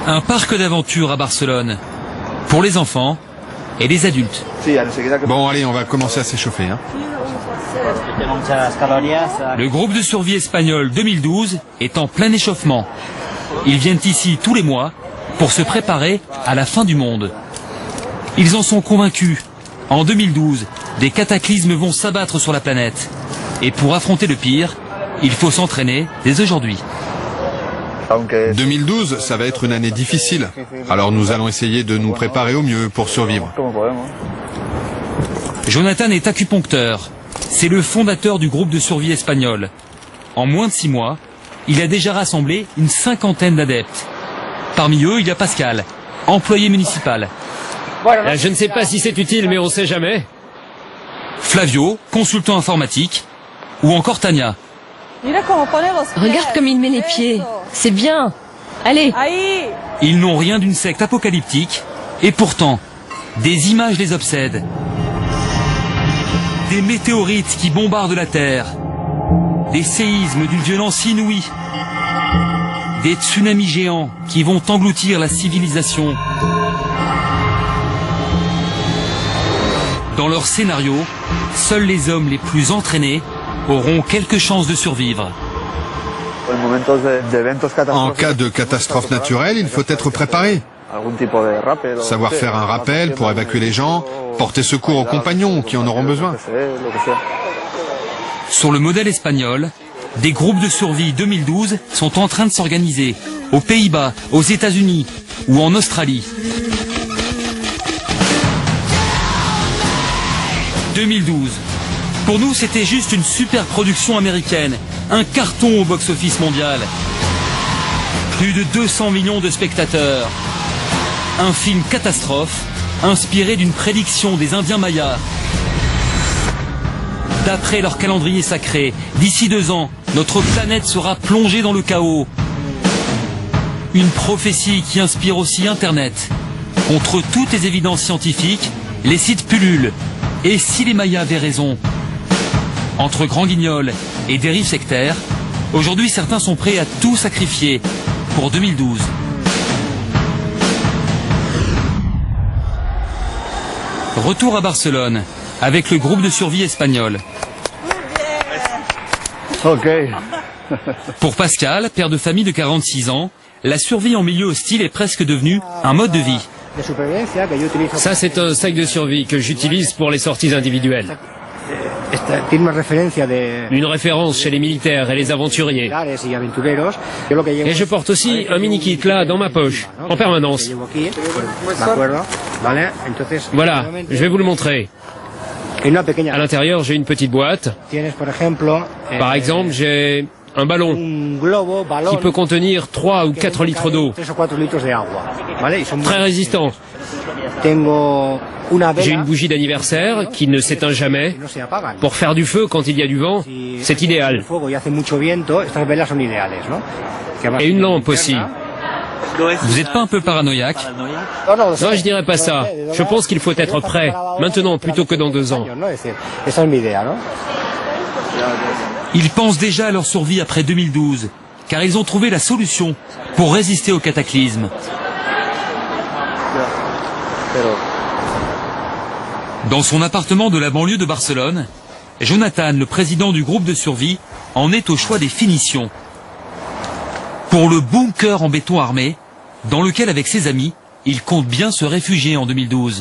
Un parc d'aventure à Barcelone, pour les enfants et les adultes. Bon, allez, on va commencer à s'échauffer. Hein. Le groupe de survie espagnol 2012 est en plein échauffement. Ils viennent ici tous les mois pour se préparer à la fin du monde. Ils en sont convaincus. En 2012, des cataclysmes vont s'abattre sur la planète. Et pour affronter le pire, il faut s'entraîner dès aujourd'hui. 2012, ça va être une année difficile. Alors nous allons essayer de nous préparer au mieux pour survivre. Jonathan est acupuncteur. C'est le fondateur du groupe de survie espagnol. En moins de 6 mois, il a déjà rassemblé une 50aine d'adeptes. Parmi eux, il y a Pascal, employé municipal. Je ne sais pas si c'est utile, mais on sait jamais. Flavio, consultant informatique. Ou encore Tania. Regarde comme il met les pieds. C'est bien. Allez. Ils n'ont rien d'une secte apocalyptique. Et pourtant, des images les obsèdent. Des météorites qui bombardent la Terre. Des séismes d'une violence inouïe. Des tsunamis géants qui vont engloutir la civilisation. Dans leur scénario, seuls les hommes les plus entraînés auront quelques chances de survivre. En cas de catastrophe naturelle, il faut être préparé. Savoir faire un rappel pour évacuer les gens, porter secours aux compagnons qui en auront besoin. Sur le modèle espagnol, des groupes de survie 2012 sont en train de s'organiser aux Pays-Bas, aux États-Unis ou en Australie. 2012. Pour nous, c'était juste une super production américaine, un carton au box-office mondial. Plus de 200 millions de spectateurs. Un film catastrophe, inspiré d'une prédiction des Indiens mayas. D'après leur calendrier sacré, d'ici 2 ans, notre planète sera plongée dans le chaos. Une prophétie qui inspire aussi Internet. Contre toutes les évidences scientifiques, les sites pullulent. Et si les Mayas avaient raison? Entre Grand Guignol et dérives sectaires, aujourd'hui certains sont prêts à tout sacrifier pour 2012. Retour à Barcelone avec le groupe de survie espagnol. Pour Pascal, père de famille de 46 ans, la survie en milieu hostile est presque devenue un mode de vie. Ça, c'est un sac de survie que j'utilise pour les sorties individuelles. Une référence chez les militaires et les aventuriers. Et je porte aussi un mini-kit là, dans ma poche, en permanence. Voilà, je vais vous le montrer. À l'intérieur, j'ai une petite boîte. Par exemple, j'ai un ballon qui peut contenir 3 ou 4 litres d'eau. Très résistant. J'ai une bougie d'anniversaire qui ne s'éteint jamais. Pour faire du feu quand il y a du vent, c'est idéal. Et une lampe aussi. Vous n'êtes pas un peu paranoïaque? Non, je dirais pas ça. Je pense qu'il faut être prêt, maintenant plutôt que dans 2 ans. Ils pensent déjà à leur survie après 2012, car ils ont trouvé la solution pour résister au cataclysme. Dans son appartement de la banlieue de Barcelone, Jonathan, le président du groupe de survie, en est au choix des finitions. Pour le bunker en béton armé, dans lequel avec ses amis, il compte bien se réfugier en 2012.